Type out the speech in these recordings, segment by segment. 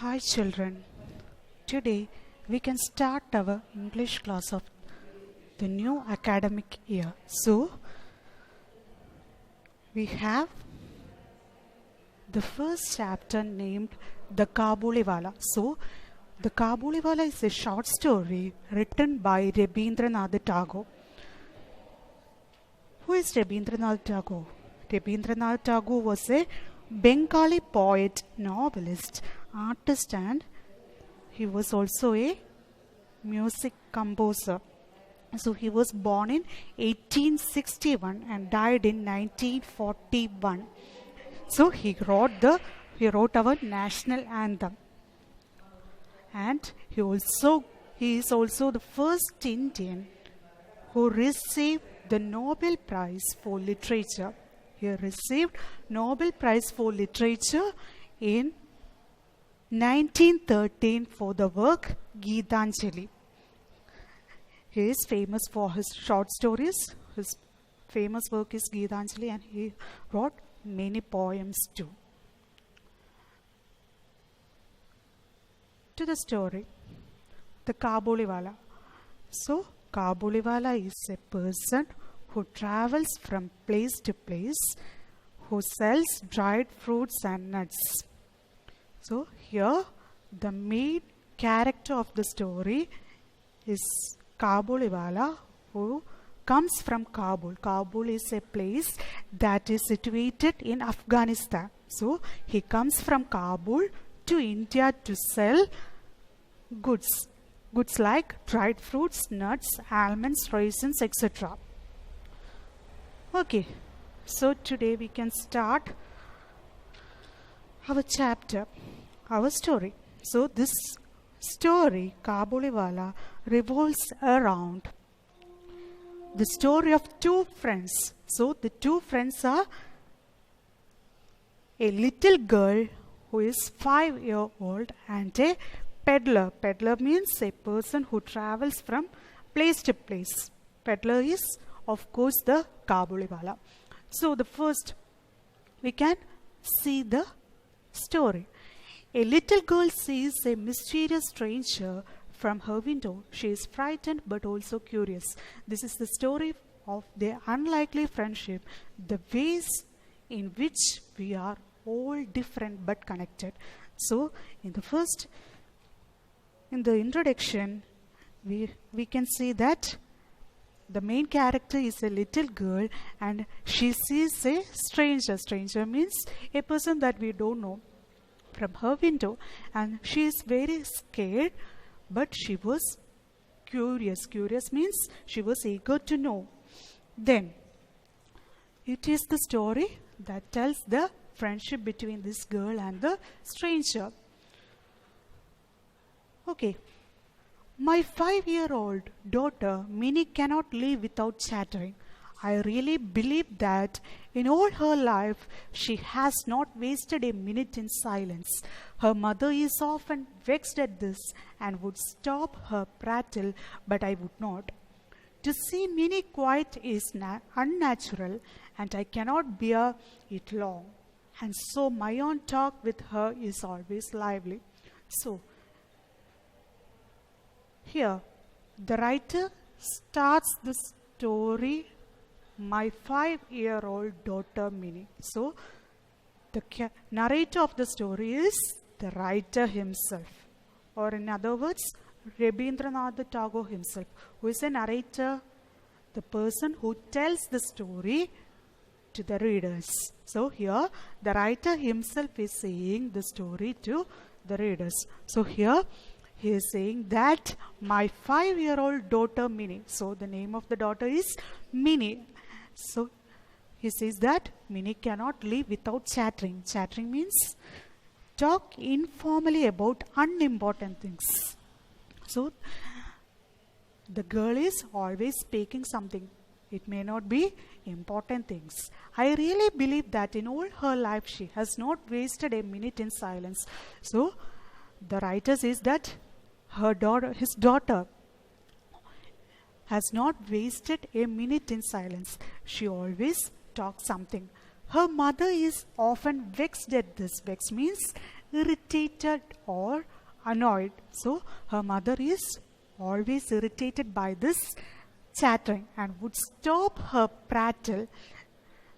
Hi children, today we can start our English class of the new academic year. So, we have the first chapter named The Kabuliwala. So, The Kabuliwala is a short story written by Rabindranath Tagore. Who is Rabindranath Tagore? Rabindranath Tagore was a Bengali poet, novelist, artist, and he was also a music composer. So he was born in 1861 and died in 1941. So he wrote our national anthem, and he is also the first Indian who received the Nobel Prize for Literature. He received Nobel Prize for Literature in 1913 for the work Geetanjali. He is famous for his short stories. His famous work is Geetanjali, and he wrote many poems too. To the story, the Kabuliwala. So, Kabuliwala is a person who travels from place to place, who sells dried fruits and nuts. So here the main character of the story is Kabuliwala, who comes from Kabul. Kabul is a place that is situated in Afghanistan. So he comes from Kabul to India to sell goods like dried fruits, nuts, almonds, raisins, etc. Okay, so today we can start our chapter, our story. So this story, Kabuliwala, revolves around the story of two friends. So the two friends are a little girl who is 5-year-old and a peddler. Peddler means a person who travels from place to place. Peddler is, of course, the Kabuliwala. So the first, we can see the story. A little girl sees a mysterious stranger from her window. She is frightened but also curious. This is the story of their unlikely friendship, the ways in which we are all different but connected. So in the introduction, we can see that the main character is a little girl and she sees a stranger. Stranger means a person that we don't know, from her window, and she is very scared, but she was curious. Curious means she was eager to know. Then it is the story that tells the friendship between this girl and the stranger. Okay. My 5-year-old daughter, Minnie, cannot live without chattering. I really believe that in all her life, she has not wasted a minute in silence. Her mother is often vexed at this and would stop her prattle, but I would not. To see Minnie quiet is unnatural, and I cannot bear it long. And so my own talk with her is always lively. So, here, the writer starts the story, my 5-year-old daughter Minnie. So, the narrator of the story is the writer himself, or in other words, Rabindranath Tagore himself, who is a narrator, the person who tells the story to the readers. So, here, the writer himself is saying the story to the readers. So, here, he is saying that my 5-year-old daughter Minnie. So the name of the daughter is Minnie. So he says that Minnie cannot live without chattering. Chattering means talk informally about unimportant things. So the girl is always speaking something. It may not be important things. I really believe that in all her life she has not wasted a minute in silence. So the writer says that his daughter has not wasted a minute in silence. She always talks something. Her mother is often vexed at this. Vex means irritated or annoyed. So her mother is always irritated by this chattering and would stop her prattle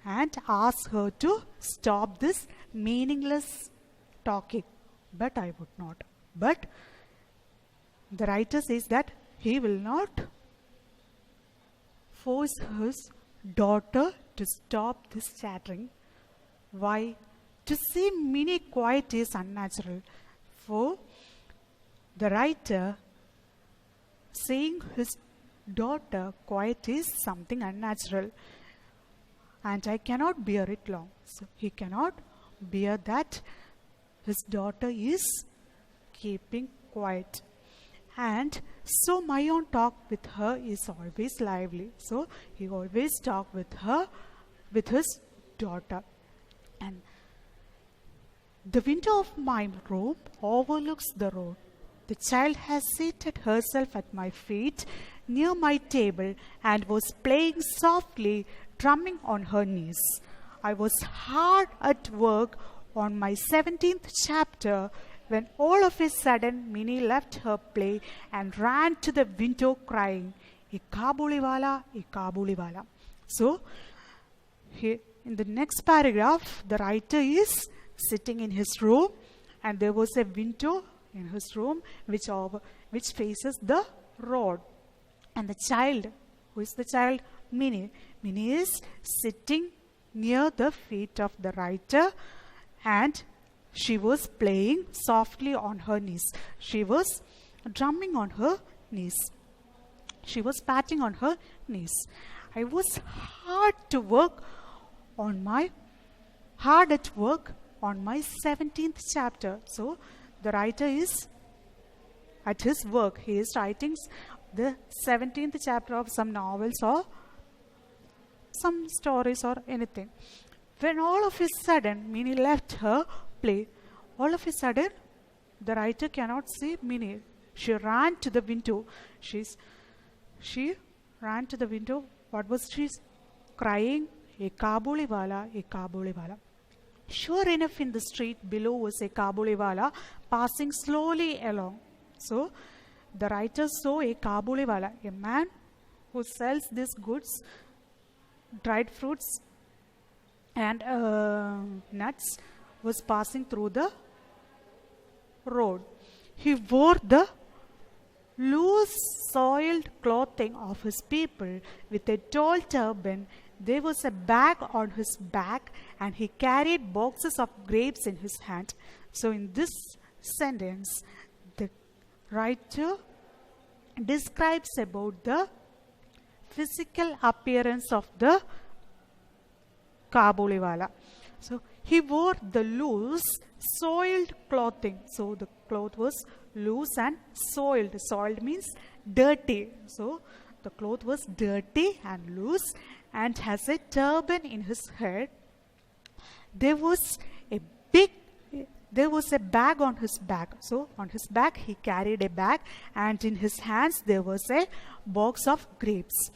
and ask her to stop this meaningless talking. But I would not. But the writer says that he will not force his daughter to stop this chattering. Why? To see Minnie quiet is unnatural. For the writer saying his daughter quiet is something unnatural, and I cannot bear it long. So he cannot bear that his daughter is keeping quiet. And so my own talk with her is always lively. So he always talk with her, with his daughter. And the window of my room overlooks the road. The child has seated herself at my feet near my table and was playing softly, drumming on her knees. I was hard at work on my 17th chapter when all of a sudden Minnie left her play and ran to the window crying, "Ye Kabuliwala, ye Kabuliwala." So, here in the next paragraph, the writer is sitting in his room and there was a window in his room which faces the road. And the child, who is the child? Minnie. Minnie is sitting near the feet of the writer and she was playing softly on her knees. She was drumming on her knees. She was patting on her knees. I was hard at work on my 17th chapter. So the writer is at his work. He is writing the 17th chapter of some novels or some stories or anything. When all of a sudden Minnie left her play, all of a sudden the writer cannot see Minnie. She ran to the window. She ran to the window. What was she crying? "A Kabuliwala, a Kabuliwala." Sure enough, in the street below was a Kabuliwala passing slowly along. So the writer saw a Kabuliwala, a man who sells these goods, dried fruits and nuts, was passing through the road. He wore the loose, soiled clothing of his people with a tall turban. There was a bag on his back and he carried boxes of grapes in his hand. So in this sentence, the writer describes about the physical appearance of the Kabuliwala. So he wore the loose, soiled clothing. So the cloth was loose and soiled. Soiled means dirty. So the cloth was dirty and loose and has a turban in his head. There was a bag on his back. So on his back he carried a bag and in his hands there was a box of grapes.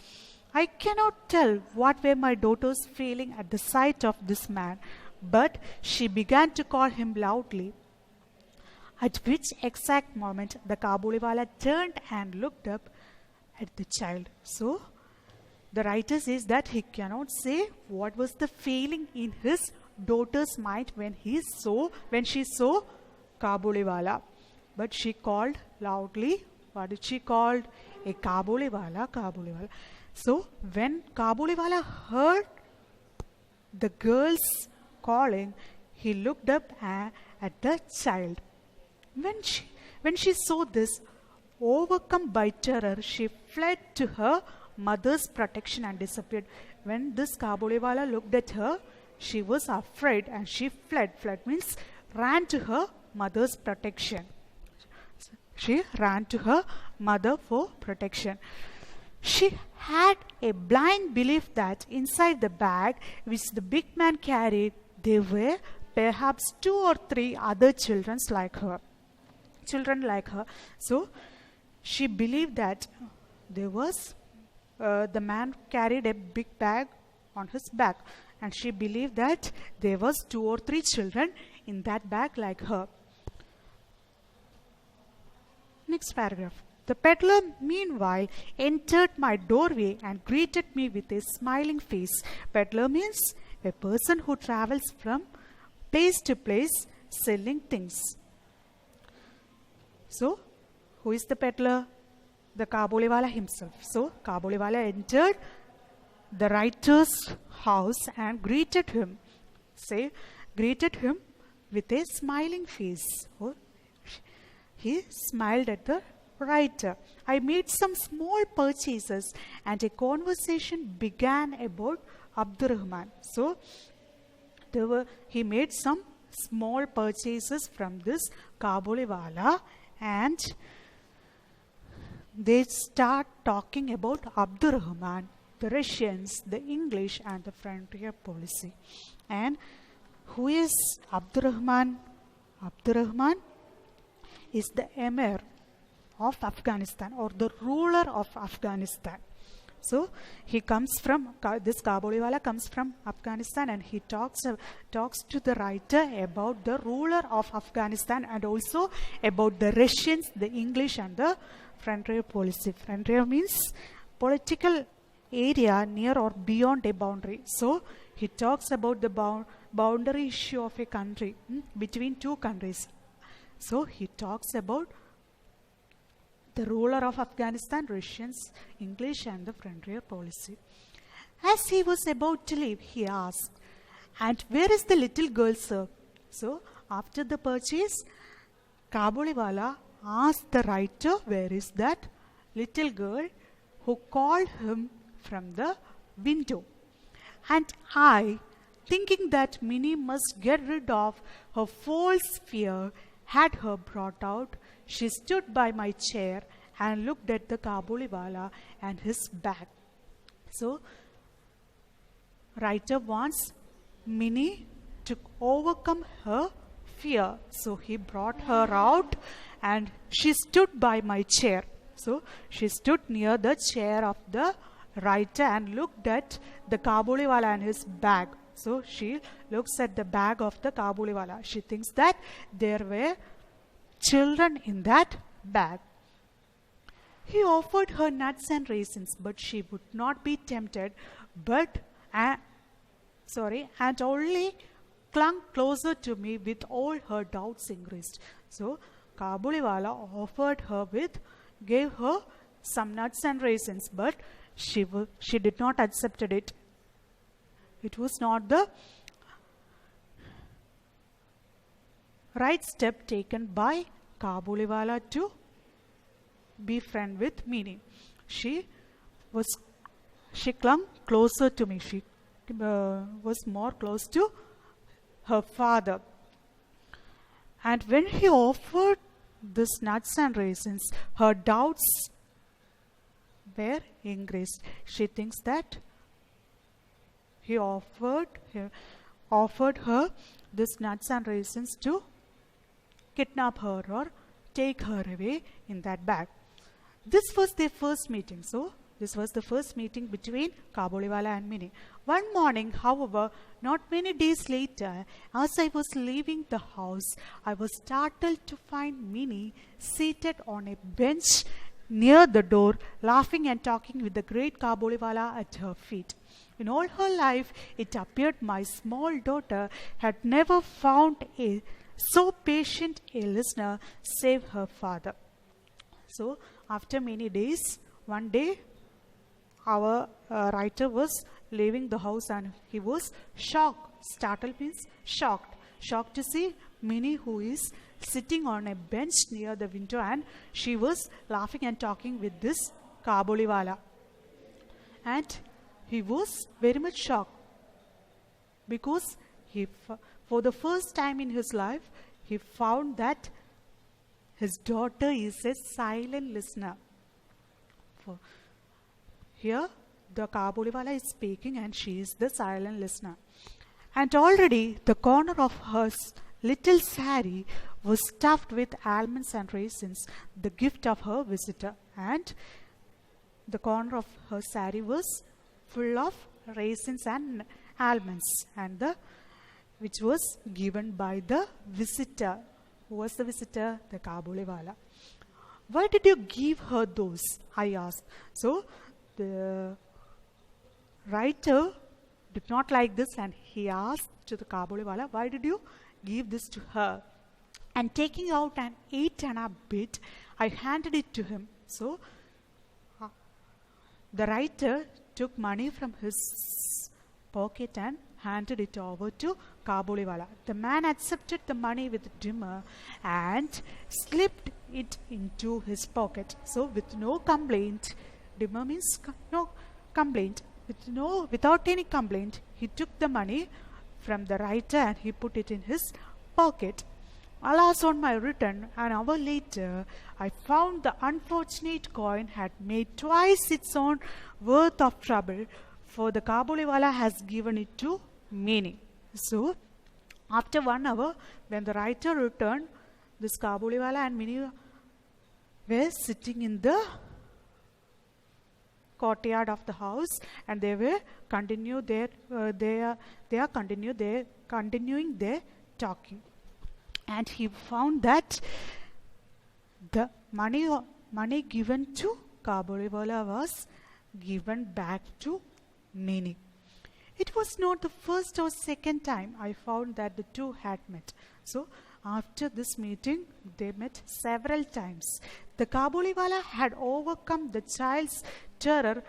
I cannot tell what were my daughters feeling at the sight of this man, but she began to call him loudly. At which exact moment the Kabuliwala turned and looked up at the child. So the writer says that he cannot say what was the feeling in his daughter's mind when she saw Kabuliwala. But she called loudly. What did she call? A Kabuliwala, Kabuliwala. So when Kabuliwala heard the girls calling, he looked up at the child. When she saw this, overcome by terror, she fled to her mother's protection and disappeared. When this Kabuliwala looked at her, she was afraid and she fled. Fled means ran to her mother's protection. She ran to her mother for protection. She had a blind belief that inside the bag which the big man carried, there were perhaps 2 or 3 other children like her. So she believed that there was the man carried a big bag on his back, and she believed that there was 2 or 3 children in that bag like her. Next paragraph. The peddler, meanwhile, entered my doorway and greeted me with a smiling face. Peddler means a person who travels from place to place selling things. So, who is the peddler? The Kabuliwala himself. So, Kabuliwala entered the writer's house and greeted him. Greeted him with a smiling face. Oh, he smiled at the writer. I made some small purchases and a conversation began about Abdulrahman. So, he made some small purchases from this Kabuliwala and they start talking about Abdulrahman, the Russians, the English and the frontier policy. And who is Abdulrahman? Abdulrahman is the emir of Afghanistan or the ruler of Afghanistan. So he comes from, this Kabuliwala comes from Afghanistan and he talks to the writer about the ruler of Afghanistan and also about the Russians, the English and the frontier policy. Frontier means political area near or beyond a boundary. So he talks about the boundary issue of a country between two countries. So he talks about the ruler of Afghanistan, Russians, English and the frontier policy. As he was about to leave, he asked, "And where is the little girl, sir?" So after the purchase, Kabuliwala asked the writer, where is that little girl, who called him from the window. And I, thinking that Minnie must get rid of her false fear, had her brought out. She stood by my chair and looked at the Kabuliwala and his bag. So, writer wants Minnie to overcome her fear. So, he brought her out and she stood by my chair. So, she stood near the chair of the writer and looked at the Kabuliwala and his bag. So, she looks at the bag of the Kabuliwala. She thinks that there were children in that bag. He offered her nuts and raisins, but she would not be tempted, and only clung closer to me with all her doubts increased. So, Kabuliwala gave her some nuts and raisins, but she did not accept it. It was not the right step taken by Kabuliwala to be friend with Minnie. She clung closer to me. She was more close to her father. And when he offered this nuts and raisins, her doubts were increased. She thinks that he offered her this nuts and raisins to kidnap her or take her away in that bag. This was their first meeting. So, this was the first meeting between Kabuliwala and Minnie. One morning, however, not many days later, as I was leaving the house, I was startled to find Minnie seated on a bench near the door, laughing and talking with the great Kabuliwala at her feet. In all her life, it appeared my small daughter had never found so patient a listener save her father. So, after many days, one day, our writer was leaving the house and he was shocked. Startled means shocked. Shocked to see Minnie, who is sitting on a bench near the window, and she was laughing and talking with this Kabuliwala. And he was very much shocked because for the first time in his life, he found that his daughter is a silent listener. Here, the Kabuliwala is speaking and she is the silent listener. And already the corner of her little sari was stuffed with almonds and raisins, the gift of her visitor. And the corner of her sari was full of raisins and almonds, and which was given by the visitor. Who was the visitor? The Kabuliwala. Why did you give her those? I asked. So the writer did not like this and he asked to the Kabuliwala, why did you give this to her? And taking out an 8-anna bit, I handed it to him. So the writer took money from his pocket and handed it over to Kabuliwala. The man accepted the money with Dimmer and slipped it into his pocket. So with no complaint, Dimmer means no complaint. Without any complaint, he took the money from the writer and he put it in his pocket. Alas, on my return, an hour later, I found the unfortunate coin had made twice its own worth of trouble, for the Kabuliwala has given it to Mini. So, after 1 hour, when the writer returned, this Kabuliwala and Mini were sitting in the courtyard of the house, and they were continuing their talking. And he found that the money given to Kabuliwala was given back to Mini. It was not the first or second time I found that the two had met. So after this meeting, they met several times. The Kabuliwala had overcome the child's terror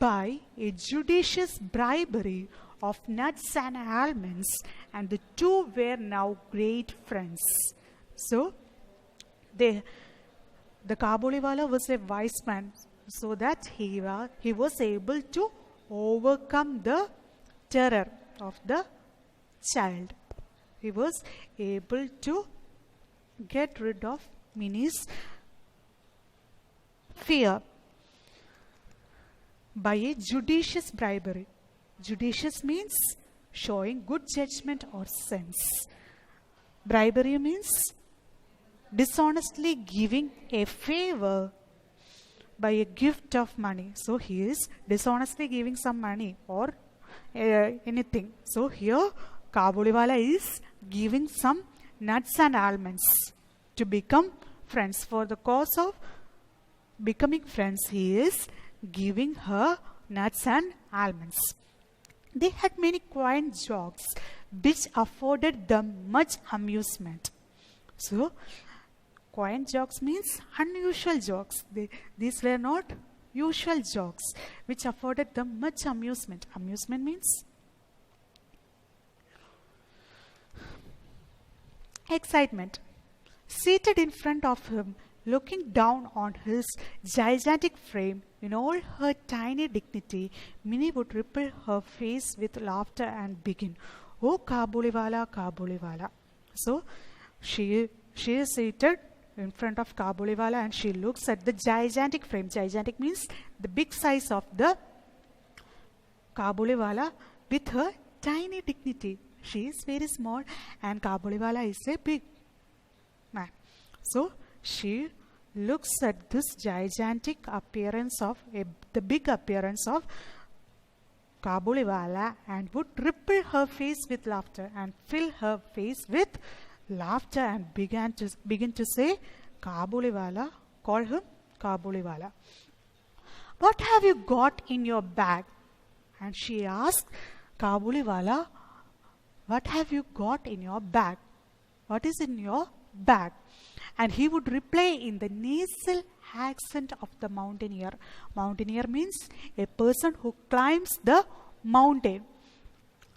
by a judicious bribery of nuts and almonds, and the two were now great friends. So the Kabuliwala was a wise man, so that he was able to overcome the terror of the child. He was able to get rid of Mini's fear by a judicious bribery. Judicious means showing good judgment or sense. Bribery means dishonestly giving a favor by a gift of money. So he is dishonestly giving some money or anything. So here Kabuliwala is giving some nuts and almonds to become friends. For the cause of becoming friends, he is giving her nuts and almonds. They had many quaint jokes which afforded them much amusement. So, quaint jokes means unusual jokes. These were not usual jokes which afforded them much amusement. Amusement means excitement. Seated in front of him, looking down on his gigantic frame, in all her tiny dignity, Mini would ripple her face with laughter and begin, "Oh, Kabuliwala, Kabuliwala." So, she is seated in front of Kabuliwala and she looks at the gigantic frame. Gigantic means the big size of the Kabuliwala with her tiny dignity. She is very small and Kabuliwala is a big man. So, she looks at this gigantic appearance of the big appearance of Kabuliwala and would ripple her face with laughter and fill her face with laughter and begin to say, "Kabuliwala," call him Kabuliwala. "What have you got in your bag?" And she asked Kabuliwala, "What have you got in your bag? What is in your bag?" And he would reply in the nasal accent of the mountaineer. Mountaineer means a person who climbs the mountain.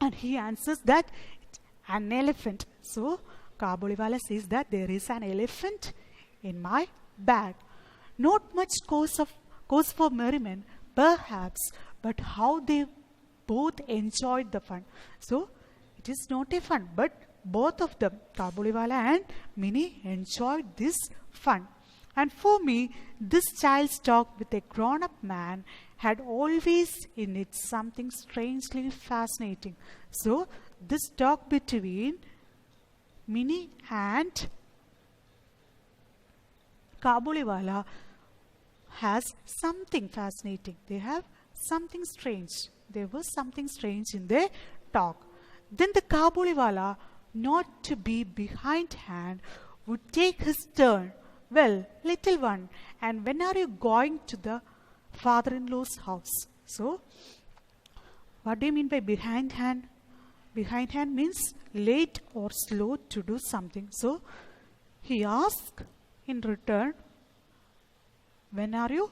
And he answers that an elephant. So Kabuliwala says that there is an elephant in my bag. Not much cause for merriment, perhaps, but how they both enjoyed the fun. So it is not a fun, but both of them, Kabuliwala and Mini, enjoyed this fun. And for me, this child's talk with a grown-up man had always in it something strangely fascinating. So, this talk between Mini and Kabuliwala has something fascinating. They have something strange. There was something strange in their talk. Then the Kabuliwala, not to be behindhand, would take his turn Well, little one, and when are you going to the father-in-law's house? So, what do you mean by behindhand? Behindhand means late or slow to do something. So, he asked in return, when are you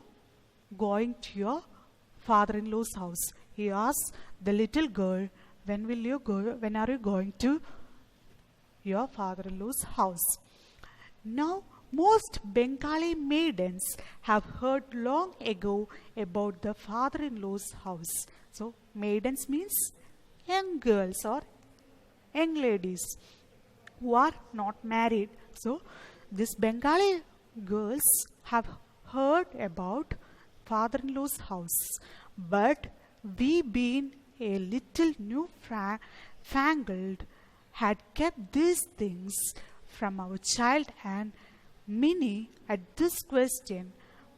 going to your father-in-law's house? He asked the little girl, when are you going to your father-in-law's house? Now, most Bengali maidens have heard long ago about the father-in-law's house. So, maidens means young girls or young ladies who are not married. So, these Bengali girls have heard about father-in-law's house, but we being a little newfangled had kept these things from our child, and Minnie at this question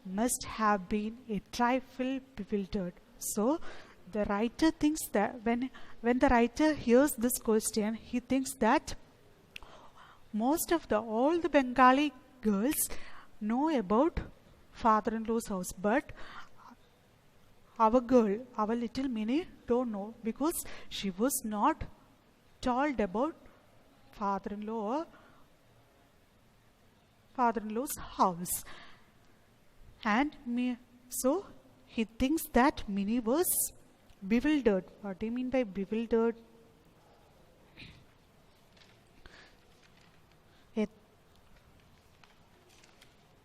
must have been a trifle bewildered. So the writer thinks that when the writer hears this question, he thinks that all the Bengali girls know about father-in-law's house, but our little Minnie don't know, because she was not told about father-in-law or father-in-law's house. And so he thinks that Minnie was bewildered. What do you mean by bewildered?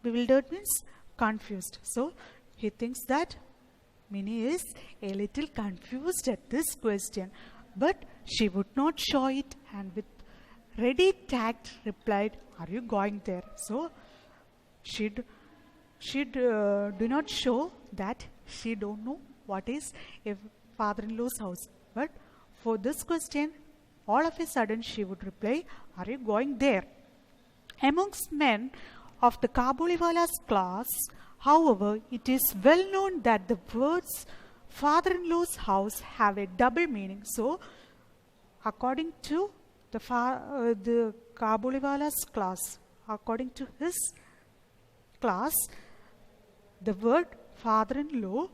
Bewildered means confused. So he thinks that Minnie is a little confused at this question, but she would not show it, and with ready tact replied, "Are you going there?" So she do not show that she don't know what is a father-in-law's house. But for this question, all of a sudden she would reply, "Are you going there?" Amongst men of the Kabuliwala's class, however, it is well known that the words father-in-law's house have a double meaning. So, according to the Kabuliwala's class, according to his class, the word father-in-law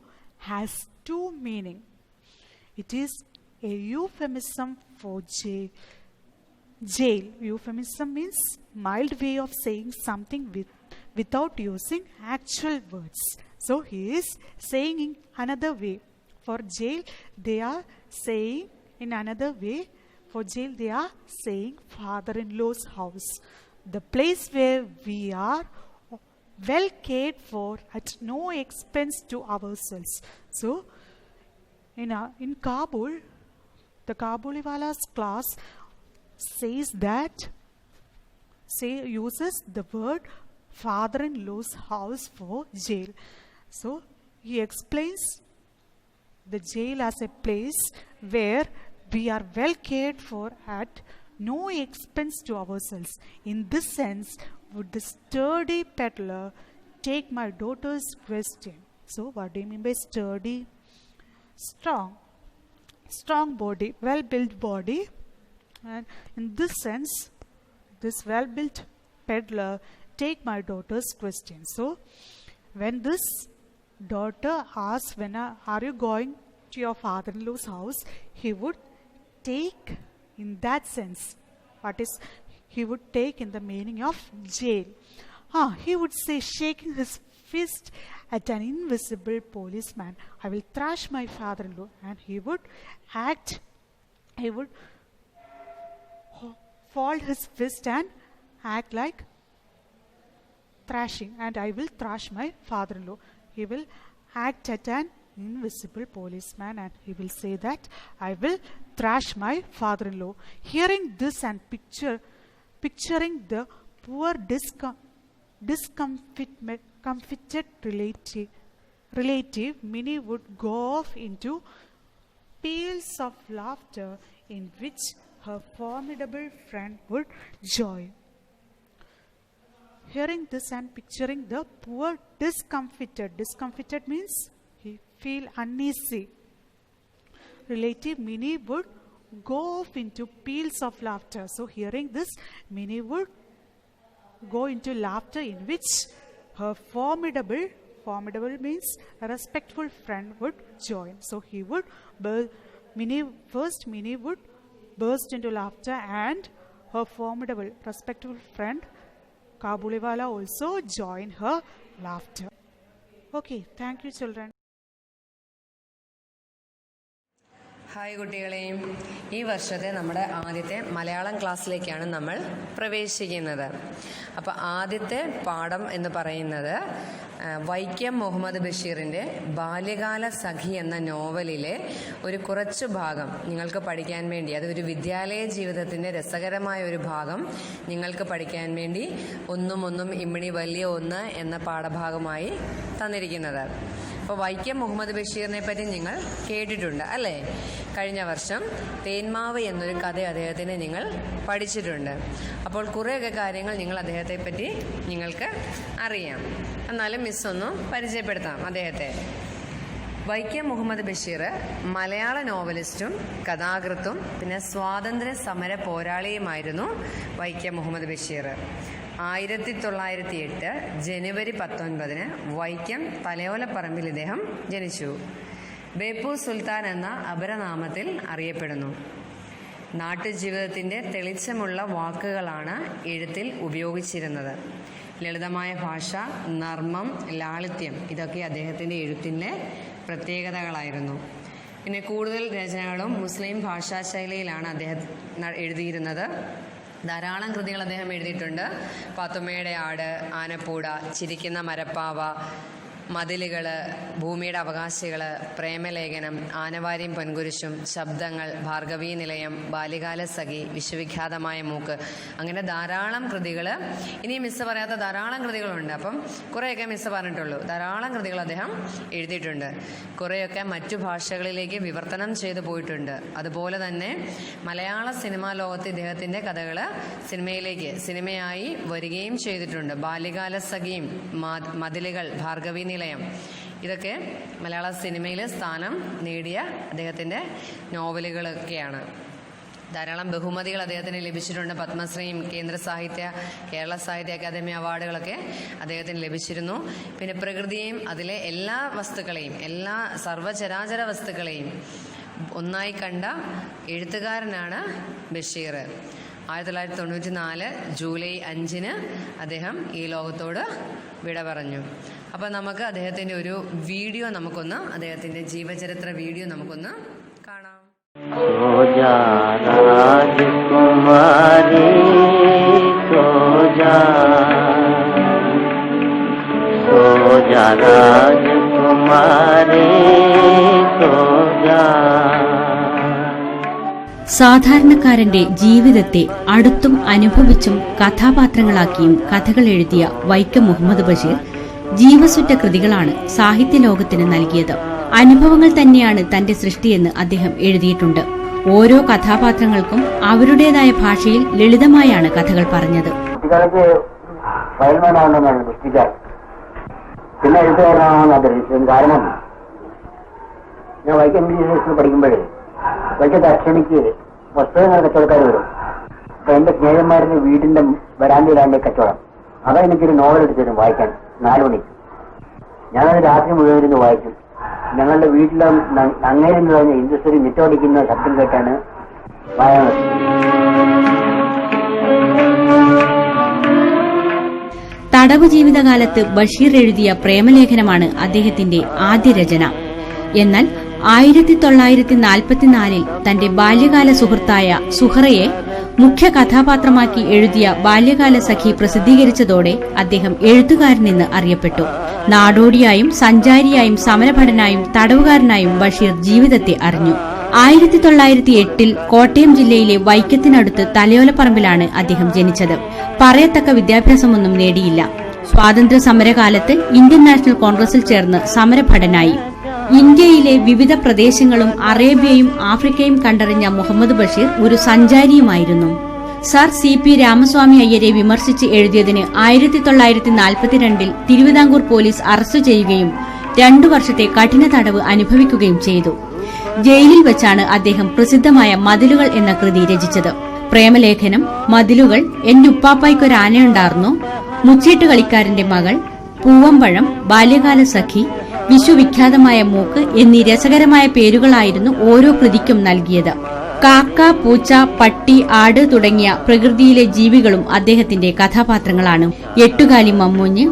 has two meanings. It is a euphemism for jail. Euphemism means mild way of saying something without using actual words. So he is saying in another way. For jail, they are saying in another way. For jail, they are saying father-in-law's house, the place where we are well cared for at no expense to ourselves. So, in Kabul, the Kabuliwala's class uses the word father-in-law's house for jail. So, he explains the jail as a place where we are well cared for at no expense to ourselves. In this sense, would the sturdy peddler take my daughter's question? So, what do you mean by sturdy? Strong body, well-built body. And in this sense, this well-built peddler take my daughter's question. So, when this daughter asks, when are you going to your father-in-law's house, he would take in that sense. What is he would take in the meaning of jail? He would say, shaking his fist at an invisible policeman, "I will thrash my father-in-law." And he would fold his fist and act like thrashing, and "I will thrash my father-in-law." He will act at an invisible policeman and he will say that, "I will thrash my father-in-law." Hearing this and picturing the poor discomfited relative, Minnie would go off into peals of laughter in which her formidable friend would join. Hearing this and picturing the poor discomfited means he feel uneasy relative, Minnie would go off into peals of laughter. So hearing this, Minnie would go into laughter, in which her formidable means a respectful friend would join. So he would Minnie would burst into laughter, and her formidable, respectful friend Kabuliwala also joined her laughter. Okay, thank you children. Hi കുട്ടികളെയും, ഈ വർഷത്തെ നമ്മുടെ ആദ്യത്തെ മലയാളം ക്ലാസ്സിലേക്കാണ് നമ്മൾ പ്രവേശിക്കുന്നത്. അപ്പോൾ ആദ്യത്തെ പാഠം എന്ന് പറയുന്നത് വൈക്കം മുഹമ്മദ് ബഷീറിൻ്റെ ബാല്യകാല സഖി എന്ന നോവലിലെ ഒരു കുറച്ചു ഭാഗം നിങ്ങൾക്ക് പഠിക്കാൻ വേണ്ടി, അത് ഒരു വിദ്യാലയ ജീവിതത്തിൻ്റെ രസകരമായ ഒരു ഭാഗം നിങ്ങൾക്ക് പഠിക്കാൻ വേണ്ടി ഒന്നും ഇമ്മിണി വലിയ ഒന്ന് എന്ന പാഠഭാഗമായി തന്നിരിക്കുന്നത്. അപ്പോൾ വൈക്കം മുഹമ്മദ് ബഷീറിനെ പറ്റി നിങ്ങൾ കേട്ടിട്ടുണ്ട് അല്ലേ? കഴിഞ്ഞ വർഷം തേന്മാവ് എന്നൊരു കഥ അദ്ദേഹത്തിന് നിങ്ങൾ പഠിച്ചിട്ടുണ്ട്. അപ്പോൾ കുറേയൊക്കെ കാര്യങ്ങൾ നിങ്ങൾ അദ്ദേഹത്തെ പറ്റി നിങ്ങൾക്ക് അറിയാം. എന്നാലും മിസ്സൊന്നും പരിചയപ്പെടുത്താം അദ്ദേഹത്തെ. വൈക്കം മുഹമ്മദ് ബഷീർ മലയാള നോവലിസ്റ്റും കഥാകൃത്തും പിന്നെ സ്വാതന്ത്ര്യ സമര പോരാളിയുമായിരുന്നു വൈക്കം മുഹമ്മദ് ബഷീർ. 1908 ജനുവരി 19 വൈക്കം തലയോലപ്പറമ്പിൽ ഇദ്ദേഹം ജനിച്ചു. ബേപ്പു സുൽത്താൻ എന്ന അപരനാമത്തിൽ അറിയപ്പെടുന്നു. നാട്ടുജീവിതത്തിൻ്റെ തെളിച്ചമുള്ള വാക്കുകളാണ് എഴുത്തിൽ ഉപയോഗിച്ചിരുന്നത്. ലളിതമായ ഭാഷ, നർമ്മം, ലാളിത്യം ഇതൊക്കെ അദ്ദേഹത്തിൻ്റെ എഴുത്തിൻ്റെ പ്രത്യേകതകളായിരുന്നു. പിന്നെ കൂടുതൽ രചനകളും മുസ്ലിം ഭാഷാശൈലിയിലാണ് അദ്ദേഹം എഴുതിയിരുന്നത്. ധാരാളം കൃതികൾ അദ്ദേഹം എഴുതിയിട്ടുണ്ട്. പാത്തുമ്മയുടെ ആട്, ആനപ്പൂട, ചിരിക്കുന്ന മരപ്പാവ, മതിലുകൾ, ഭൂമിയുടെ അവകാശികൾ, പ്രേമലേഖനം, ആനവാരിയും പൊൻകുരിശും, ശബ്ദങ്ങൾ, ഭാർഗവീ നിലയം, ബാല്യകാല സഖി, വിശ്വവിഖ്യാതമായ മൂക്ക്, അങ്ങനെ ധാരാളം കൃതികൾ. ഇനി മിസ്സ് പറയാത്ത ധാരാളം കൃതികളുണ്ട്. അപ്പം കുറേയൊക്കെ മിസ്സ് പറഞ്ഞിട്ടുള്ളൂ. ധാരാളം കൃതികൾ അദ്ദേഹം എഴുതിയിട്ടുണ്ട്. കുറേയൊക്കെ മറ്റു ഭാഷകളിലേക്ക് വിവർത്തനം ചെയ്തു പോയിട്ടുണ്ട്. അതുപോലെ തന്നെ മലയാള സിനിമാ ലോകത്ത് ഇദ്ദേഹത്തിൻ്റെ കഥകൾ സിനിമയായി വരികയും ചെയ്തിട്ടുണ്ട്. ബാല്യകാല സഖിയും മതിലുകൾ, ഭാർഗവീ നിലയം ഇതൊക്കെ മലയാള സിനിമയിൽ സ്ഥാനം നേടിയ അദ്ദേഹത്തിൻ്റെ നോവലുകളൊക്കെയാണ്. ധാരാളം ബഹുമതികൾ അദ്ദേഹത്തിന് ലഭിച്ചിട്ടുണ്ട്. പത്മശ്രീയും കേരള സാഹിത്യ അക്കാദമി അവാർഡുകളൊക്കെ അദ്ദേഹത്തിന് ലഭിച്ചിരുന്നു. പിന്നെ പ്രകൃതിയെയും അതിലെ എല്ലാ വസ്തുക്കളെയും, എല്ലാ സർവ്വചരാചര വസ്തുക്കളെയും ഒന്നായി കണ്ട എഴുത്തുകാരനാണ് ബഷീർ. 1994 ജൂലൈ 5 അദ്ദേഹം ഈ ലോകത്തോട് വിട പറഞ്ഞു. അപ്പോൾ നമുക്ക് അദ്ദേഹത്തിൻ്റെ ഒരു വീഡിയോ അദ്ദേഹത്തിൻ്റെ ജീവചരിത്ര വീഡിയോ നമുക്കൊന്ന് കാണാം. സാധാരണക്കാരന്റെ ജീവിതത്തെ അടുത്തും അനുഭവിച്ചും കഥാപാത്രങ്ങളാക്കിയും കഥകൾ എഴുതിയ വൈക്കം മുഹമ്മദ് ബഷീർ ജീവസുറ്റ കൃതികളാണ് സാഹിത്യ ലോകത്തിന് നൽകിയത്. അനുഭവങ്ങൾ തന്നെയാണ് തന്റെ സൃഷ്ടിയെന്ന് അദ്ദേഹം എഴുതിയിട്ടുണ്ട്. ഓരോ കഥാപാത്രങ്ങൾക്കും അവരുടേതായ ഭാഷയിൽ ലളിതമായാണ് കഥകൾ പറഞ്ഞത്. ഞാൻ വൈക്കം പഠിക്കുമ്പോഴേ വൈക്കത്തെ അക്ഷണിക്ക് പുസ്തകങ്ങൾ കച്ചവടക്കാർ വരും. അപ്പൊ എന്റെ സ്നേഹന്മാരുടെ വീടിന്റെ വരാന്തയിലാണ്ട് കച്ചവടം. അതാ എനിക്കൊരു നോവൽ എടുത്തു തരും വായിക്കാൻ 4 മണിക്ക്. ഞാനത് രാത്രി മുഴുവൻ ഇരുന്ന് വായിക്കും. ഞങ്ങളുടെ വീട്ടിലെ അങ്ങേരെന്ന് പറഞ്ഞ ഇൻഡസ്ട്രി മിറ്റോടിക്കുന്ന ശബ്ദം കേട്ടാണ് വായന. തടവ് ജീവിതകാലത്ത് ബഷീർ എഴുതിയ പ്രേമലേഖനമാണ് അദ്ദേഹത്തിന്റെ ആദ്യ രചന. എന്നാൽ 1944 തന്റെ ബാല്യകാല സുഹൃത്തായ സുഹറയെ മുഖ്യ കഥാപാത്രമാക്കി എഴുതിയ ബാല്യകാല സഖി പ്രസിദ്ധീകരിച്ചതോടെ അദ്ദേഹം എഴുത്തുകാരനെന്ന് അറിയപ്പെട്ടു. നാടോടിയായും സഞ്ചാരിയായും സമരഭടനായും തടവുകാരനായും ബഷീർ ജീവിതത്തെ അറിഞ്ഞു. 1908 കോട്ടയം ജില്ലയിലെ വൈക്കത്തിനടുത്ത് തലയോലപ്പറമ്പിലാണ് അദ്ദേഹം ജനിച്ചത്. പറയത്തക്ക വിദ്യാഭ്യാസമൊന്നും നേടിയില്ല. സ്വാതന്ത്ര്യ സമരകാലത്ത് ഇന്ത്യൻ നാഷണൽ കോൺഗ്രസിൽ ചേർന്ന് സമരഭടനായി. ഇന്ത്യയിലെ വിവിധ പ്രദേശങ്ങളും അറേബ്യയും ആഫ്രിക്കയും കണ്ടറിഞ്ഞ മുഹമ്മദ് ബഷീർ ഒരു സഞ്ചാരിയുമായിരുന്നു. സർ CP രാമസ്വാമി അയ്യരെ വിമർശിച്ച് എഴുതിയതിന് 1942 തിരുവിതാംകൂർ പോലീസ് അറസ്റ്റ് ചെയ്യുകയും 2 വർഷത്തെ കഠിന തടവ് അനുഭവിക്കുകയും ചെയ്തു. ജയിലിൽ വെച്ചാണ് അദ്ദേഹം പ്രസിദ്ധമായ മതിലുകൾ എന്ന കൃതി രചിച്ചത്. പ്രേമലേഖനം, മതിലുകൾ, എന്നുപ്പാപ്പായ്ക്കൊരാനയുണ്ടാർന്നു, മുച്ചീട്ട് കളിക്കാരന്റെ മകൾ, പൂവമ്പഴം, ബാല്യകാല സഖി, വിശ്വവിഖ്യാതമായ മൂക്ക് എന്നീ രസകരമായ പേരുകളായിരുന്നു ഓരോ കൃതിക്കും നൽകിയത്. കാക്ക, പൂച്ച, പട്ടി, ആട് തുടങ്ങിയ പ്രകൃതിയിലെ ജീവികളും അദ്ദേഹത്തിന്റെ കഥാപാത്രങ്ങളാണ്. എട്ടുകാലി മമ്മൂഞ്ഞ്,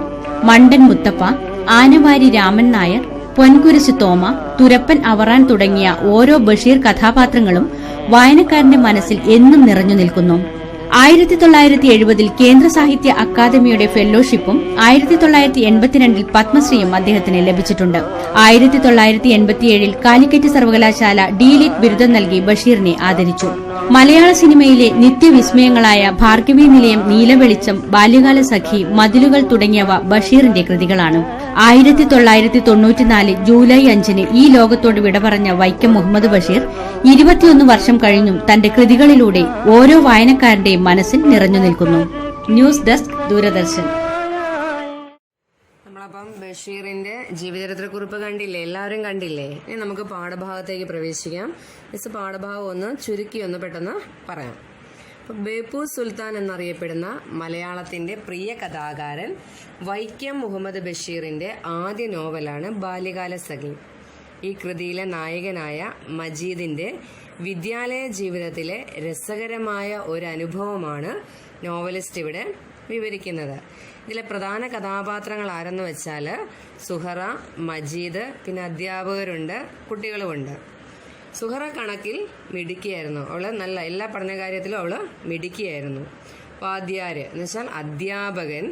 മണ്ടൻ മുത്തപ്പ, ആനവാരി രാമൻ നായർ, പൊൻകുരിശ് തോമ, തുരപ്പൻ അവറാൻ തുടങ്ങിയ ഓരോ ബഷീർ കഥാപാത്രങ്ങളും വായനക്കാരന്റെ മനസ്സിൽ എന്നും നിറഞ്ഞു നിൽക്കുന്നു. 1970 കേന്ദ്ര സാഹിത്യ അക്കാദമിയുടെ ഫെല്ലോഷിപ്പും 1982 പത്മശ്രീയും അദ്ദേഹത്തിന് ലഭിച്ചിട്ടുണ്ട്. 1987 കാലിക്കറ്റ് സർവകലാശാല ഡി.ലിറ്റ് ബിരുദം നൽകി ബഷീറിനെ ആദരിച്ചു. മലയാള സിനിമയിലെ നിത്യവിസ്മയങ്ങളായ ഭാർഗവീ നിലയം, നീലവെളിച്ചം, ബാല്യകാല സഖി, മതിലുകൾ തുടങ്ങിയവ ബഷീറിന്റെ കൃതികളാണ്. 1994 ജൂലൈ 5 ഈ ലോകത്തോട് വിട പറഞ്ഞ വൈക്കം മുഹമ്മദ് ബഷീർ 21 വർഷം കഴിഞ്ഞും തന്റെ കൃതികളിലൂടെ ഓരോ വായനക്കാരന്റെയും മനസ്സിൽ നിറഞ്ഞു നിൽക്കുന്നു. News desk, Doordarshan. നമ്മളപ്പം ബഷീറിന്റെ ജീവചരിത്രക്കുറിപ്പ് കണ്ടില്ലേ? എല്ലാവരും കണ്ടില്ലേ? ഇനി നമുക്ക് പാഠഭാഗത്തേക്ക് പ്രവേശിക്കാം. മിസ് പാഠഭാഗം ഒന്ന് ചുരുക്കി ഒന്ന് പെട്ടെന്ന് പറയാം. ബേപ്പൂർ സുൽത്താൻ എന്നറിയപ്പെടുന്ന മലയാളത്തിന്റെ പ്രിയ കഥാകാരൻ വൈക്കം മുഹമ്മദ് ബഷീറിന്റെ ആദ്യ നോവലാണ് ബാല്യകാല സഖി. ഈ കൃതിയിലെ നായകനായ മജീദിന്റെ വിദ്യാലയ ജീവിതത്തിലെ രസകരമായ ഒരു അനുഭവമാണ് നോവലിസ്റ്റ് ഇവിടെ വിവരിക്കുന്നത്. ഇതിലെ പ്രധാന കഥാപാത്രങ്ങൾ ആരെന്ന് വെച്ചാൽ സുഹറ, മജീദ്, പിന്നെ അധ്യാപകരുണ്ട്, കുട്ടികളുമുണ്ട്. സുഹറ കണക്കിൽ മിടുക്കിയായിരുന്നു. അവള് നല്ല എല്ലാ പഠനകാര്യത്തിലും അവള് മിടുക്കിയായിരുന്നു. വാദ്യാര് എന്ന് വെച്ചാൽ അധ്യാപകൻ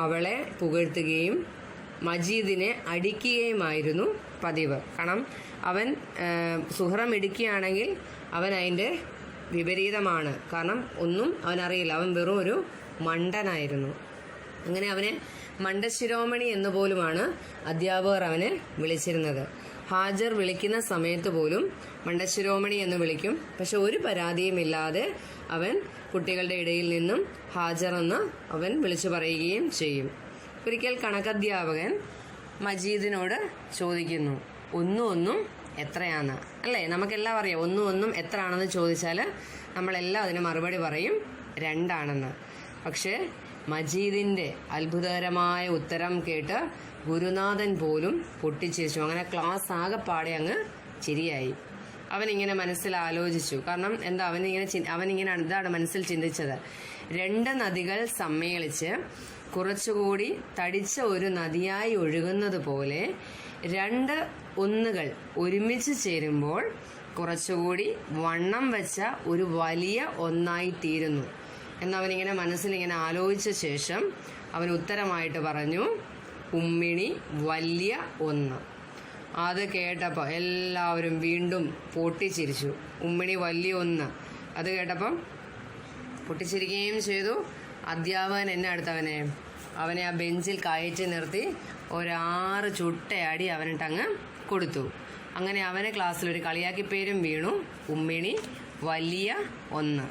അവളെ പുകഴ്ത്തുകയും മജീദിനെ അടിക്കുകയുമായിരുന്നു പതിവ്. കാരണം അവൻ സുഹറ മിടുക്കിയാണെങ്കിൽ അവൻ അതിൻ്റെ വിപരീതമാണ്. കാരണം ഒന്നും അവനറിയില്ല, അവൻ വെറും ഒരു മണ്ടനായിരുന്നു. അങ്ങനെ അവനെ മണ്ടശിരോമണി എന്നുപോലുമാണ് അധ്യാപകർ അവനെ വിളിച്ചിരുന്നത്. ഹാജർ വിളിക്കുന്ന സമയത്ത് പോലും മണ്ടശിരോമണി എന്ന് വിളിക്കും. പക്ഷെ ഒരു പരാതിയുമില്ലാതെ അവൻ കുട്ടികളുടെ ഇടയിൽ നിന്നും ഹാജർ എന്ന് അവൻ വിളിച്ചു പറയുകയും ചെയ്യും. ഒരിക്കൽ കണക്കധ്യാപകൻ മജീദിനോട് ചോദിക്കുന്നു, ഒന്നും എത്രയാണ്? അല്ലേ, നമുക്കെല്ലാം അറിയാം ഒന്നും എത്ര ആണെന്ന് ചോദിച്ചാൽ നമ്മളെല്ലാം അതിന് മറുപടി പറയും 2 ആണെന്ന്. പക്ഷേ മജീദിന്റെ അത്ഭുതകരമായ ഉത്തരം കേട്ട് ഗുരുനാഥൻ പോലും പൊട്ടിച്ചിരിച്ചു. അങ്ങനെ ക്ലാസ് ആകെപ്പാടെ അങ്ങ് ചിരിയായി. അവനിങ്ങനെ മനസ്സിൽ ആലോചിച്ചു. കാരണം എന്താ, അവനിങ്ങനെ എന്താണ് മനസ്സിൽ ചിന്തിച്ചത്? 2 നദികൾ സമ്മേളിച്ച് കുറച്ചുകൂടി തടിച്ച ഒരു നദിയായി ഒഴുകുന്നത് പോലെ 2 ഒന്നുകൾ ഒരുമിച്ച് ചേരുമ്പോൾ കുറച്ചുകൂടി വണ്ണം വെച്ച ഒരു വലിയ ഒന്നായി തീരുന്നു എന്നവനിങ്ങനെ മനസ്സിലിങ്ങനെ ആലോചിച്ച ശേഷം അവൻ ഉത്തരമായിട്ട് പറഞ്ഞു, ഉമ്മിണി വലിയ 1. അത് കേട്ടപ്പോൾ എല്ലാവരും വീണ്ടും പൊട്ടിച്ചിരിച്ചു. ഉമ്മിണി വലിയ 1 അത് കേട്ടപ്പം പൊട്ടിച്ചിരിക്കുകയും ചെയ്തു. അധ്യാപകൻ എന്നെ അടുത്തവനെ ആ ബെഞ്ചിൽ കയറ്റി നിർത്തി 6 ചുട്ടയടി അവനിട്ടങ്ങ് കൊടുത്തു. അങ്ങനെ അവനെ ക്ലാസ്സിലൊരു കളിയാക്കി പേരും വീണു, ഉമ്മിണി വലിയ 1.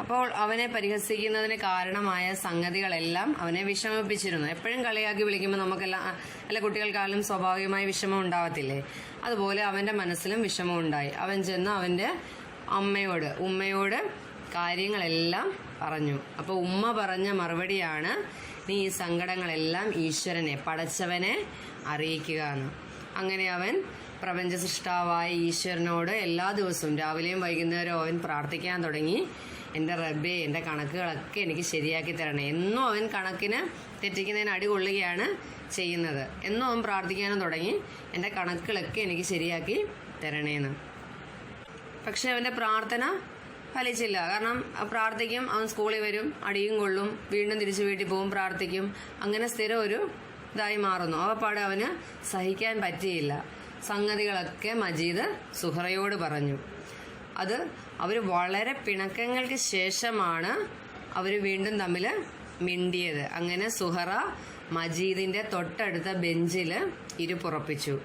അപ്പോൾ അവനെ പരിഹസിക്കുന്നതിന് കാരണമായ സംഗതികളെല്ലാം അവനെ വിഷമിപ്പിച്ചിരുന്നു. എപ്പോഴും കളിയാക്കി വിളിക്കുമ്പോൾ നമുക്കെല്ലാം എല്ലാ കുട്ടികൾക്കാലും സ്വാഭാവികമായി വിഷമം ഉണ്ടാവത്തില്ലേ? അതുപോലെ അവൻ്റെ മനസ്സിലും വിഷമം ഉണ്ടായി. അവൻ ചെന്ന് അവൻ്റെ ഉമ്മയോട് കാര്യങ്ങളെല്ലാം പറഞ്ഞു. അപ്പോൾ ഉമ്മ പറഞ്ഞ മറുപടിയാണ്, നീ ഈ സങ്കടങ്ങളെല്ലാം ഈശ്വരനെ, പടച്ചവനെ അറിയിക്കുക എന്ന്. അങ്ങനെ അവൻ പ്രപഞ്ച സൃഷ്ടാവായ ഈശ്വരനോട് എല്ലാ ദിവസവും രാവിലെയും വൈകുന്നേരവും അവൻ പ്രാർത്ഥിക്കാൻ തുടങ്ങി. എൻ്റെ റബ്ബേ, എൻ്റെ കണക്കുകളൊക്കെ എനിക്ക് ശരിയാക്കി തരണേ. എന്നും അവൻ കണക്കിന് തെറ്റിക്കുന്നതിന് അടികൊള്ളുകയാണ് ചെയ്യുന്നത്. എന്നും അവൻ പ്രാർത്ഥിക്കാനും തുടങ്ങി, എൻ്റെ കണക്കുകളൊക്കെ എനിക്ക് ശരിയാക്കി തരണേന്ന്. പക്ഷെ അവൻ്റെ പ്രാർത്ഥന ഫലിച്ചില്ല. കാരണം പ്രാർത്ഥിക്കും, അവൻ സ്കൂളിൽ വരും, അടിയും കൊള്ളും, വീണ്ടും തിരിച്ചു വീട്ടിൽ പോകും, പ്രാർത്ഥിക്കും. അങ്ങനെ സ്ഥിരം ഒരു ഇതായി മാറുന്നു. അവപ്പാടെ അവന് സഹിക്കാൻ പറ്റിയില്ല. സംഗതികളൊക്കെ മജീദ് സുഹറയോട് പറഞ്ഞു. അത് അവർ വളരെ പിണക്കങ്ങൾക്ക് ശേഷമാണ് അവർ വീണ്ടും തമ്മിൽ മിണ്ടിയത്. അങ്ങനെ സുഹറ മജീദിന്റെ തൊട്ടടുത്ത ബെഞ്ചിൽ ഇരുപ്പുറപ്പിച്ചു.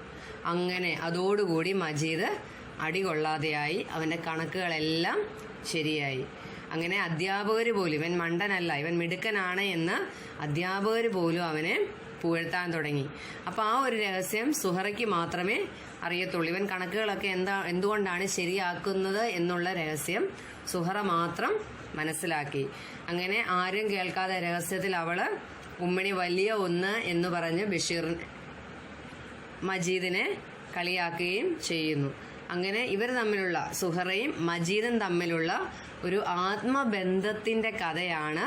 അങ്ങനെ അതോടുകൂടി മജീദ് അടികൊള്ളാതെയായി. അവൻ്റെ കണക്കുകളെല്ലാം ശരിയായി. അങ്ങനെ അധ്യാപകർ പോലും ഇവൻ മണ്ടനല്ല, ഇവൻ മിടുക്കനാണ് എന്ന് അധ്യാപകർ പോലും അവനെ പുകഴ്ത്താൻ തുടങ്ങി. അപ്പോൾ ആ ഒരു രഹസ്യം സുഹറയ്ക്ക് മാത്രമേ അറിയത്തുള്ളൂ. ഇവൻ കണക്കുകളൊക്കെ എന്തുകൊണ്ടാണ് ശരിയാക്കുന്നത് എന്നുള്ള രഹസ്യം സുഹറ മാത്രം മനസ്സിലാക്കി. അങ്ങനെ ആരും കേൾക്കാതെ രഹസ്യത്തിൽ അവള് ഉമ്മിണി വലിയ ഒന്ന് എന്ന് പറഞ്ഞ് മജീദിനെ കളിയാക്കുകയും ചെയ്യുന്നു. അങ്ങനെ ഇവർ തമ്മിലുള്ള, സുഹറയും മജീദും തമ്മിലുള്ള ഒരു ആത്മബന്ധത്തിന്റെ കഥയാണ്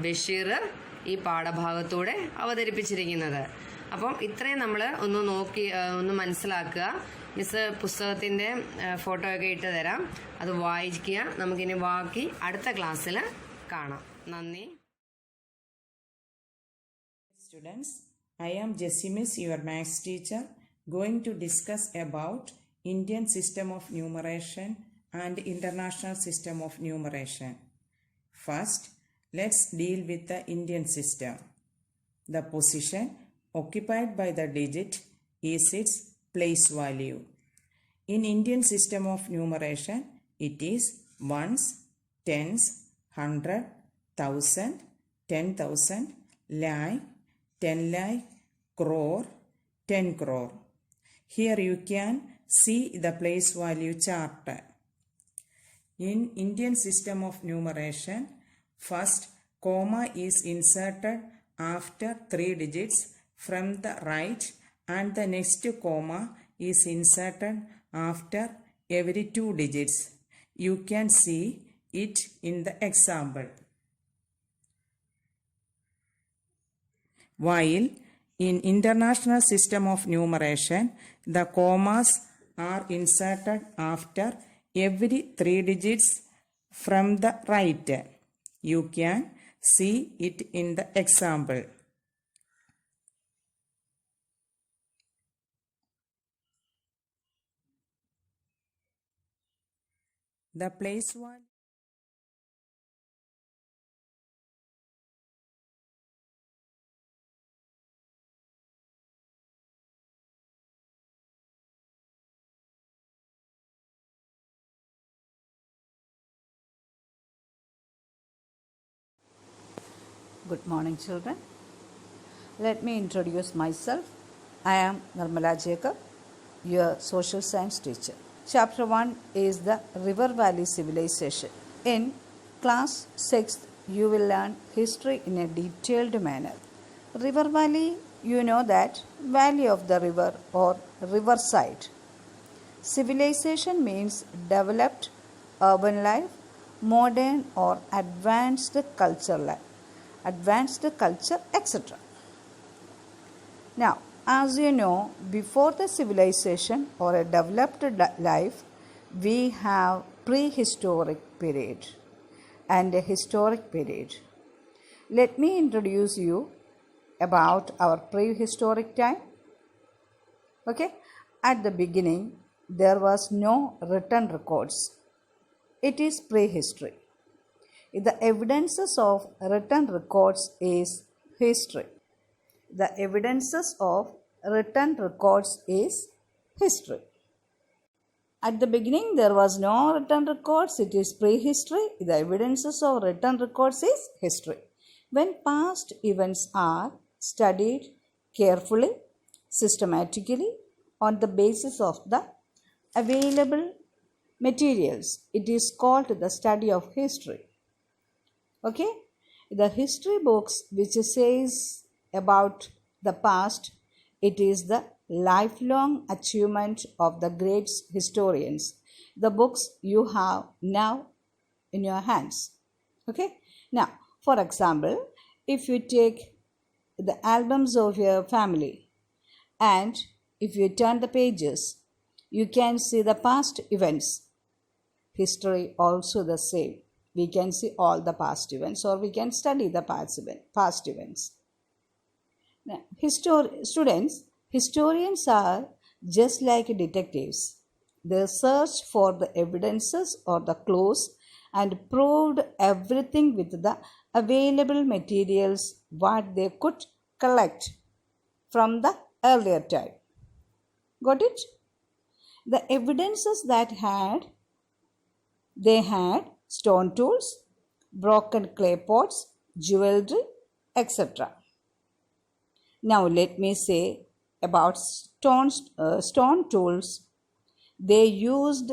ബഷീർ ഈ പാഠഭാഗത്തൂടെ അവതരിപ്പിച്ചിരിക്കുന്നത്. അപ്പം ഇത്രയും നമ്മൾ ഒന്ന് മനസ്സിലാക്കുക. മിസ് പുസ്തകത്തിന്റെ ഫോട്ടോ ഒക്കെ ഇട്ട് തരാം, അത് വായിക്കുക. നമുക്കിനി ബാക്കി അടുത്ത ക്ലാസ്സിൽ കാണാം. നന്ദി. Students, I am Jessimis, your maths teacher, going to discuss about Indian system of numeration and international system of numeration. First, let's deal with the Indian system. The position occupied by the digit is its place value. In Indian system of numeration, it is ones, tens, 100, 1000, 10,000, lakh, 10 lakh, crore, 10 crore. Here you can see the place value chart. In Indian system of numeration, first comma is inserted after 3 digits from the right, and the next comma is inserted after every 2 digits. You can see it in the example. While in international system of numeration, the commas are inserted after every 3 digits from the right. You can see it in the example. The place value. Good morning, children. Let me introduce myself. I am Nirmala Jacob, your social science teacher. Chapter 1 is the River Valley Civilization. In class 6th, you will learn history in a detailed manner. River Valley, you know that valley of the river or riverside. Civilization means developed urban life, modern or advanced culture, etc. Now, as you know, before the civilization or a developed life, we have prehistoric period and a historic period. Let me introduce you about our prehistoric time. Okay, at the beginning, there was no written records. It is prehistory. The evidences of written records is history. The evidences of written records is history. At the beginning, there was no written records. It is prehistory. The evidences of written records is history. When past events are studied carefully, systematically, on the basis of the available materials, it is called the study of history. Okay, the history books which says about the past, it is the lifelong achievement of the great historians. The books you have now in your hands. Okay, now for example, if you take the albums of your family and if you turn the pages, you can see the past events. History also the same. We can see all the past events, or we can study the past events. Now, historians are just like detectives. They search for the evidences or the clues and proved everything with the available materials what they could collect from the earlier time. Got it? The evidences that they had stone tools, broken clay pots, jewelry, etc. Now let me say about stone tools. They used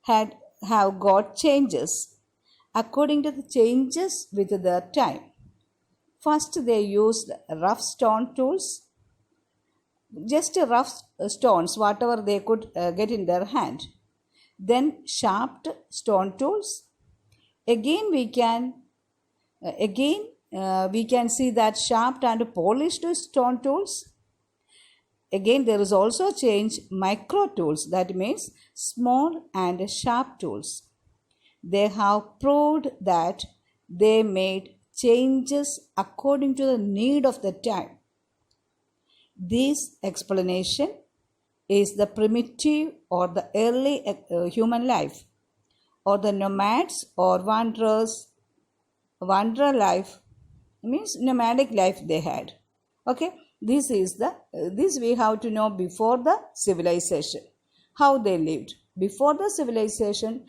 have got changes according to the changes with their time. First, they used rough stone tools, just rough stones, whatever they could get in their hand. Then sharp stone tools. Again, we can see that sharp and polished stone tools. Again, there is also change micro tools, that means small and sharp tools. They have proved that they made changes according to the need of the time. This explanation is the primitive or the early human life, or the nomads or wanderer life, means nomadic life they had. Okay, this we have to know before the civilization, how they lived before the civilization,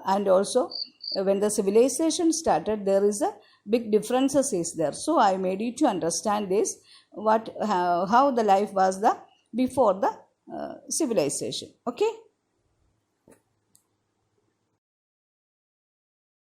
and also when the civilization started, there is a big differences is there. So I made you to understand this, how the life was before the civilization. Okay.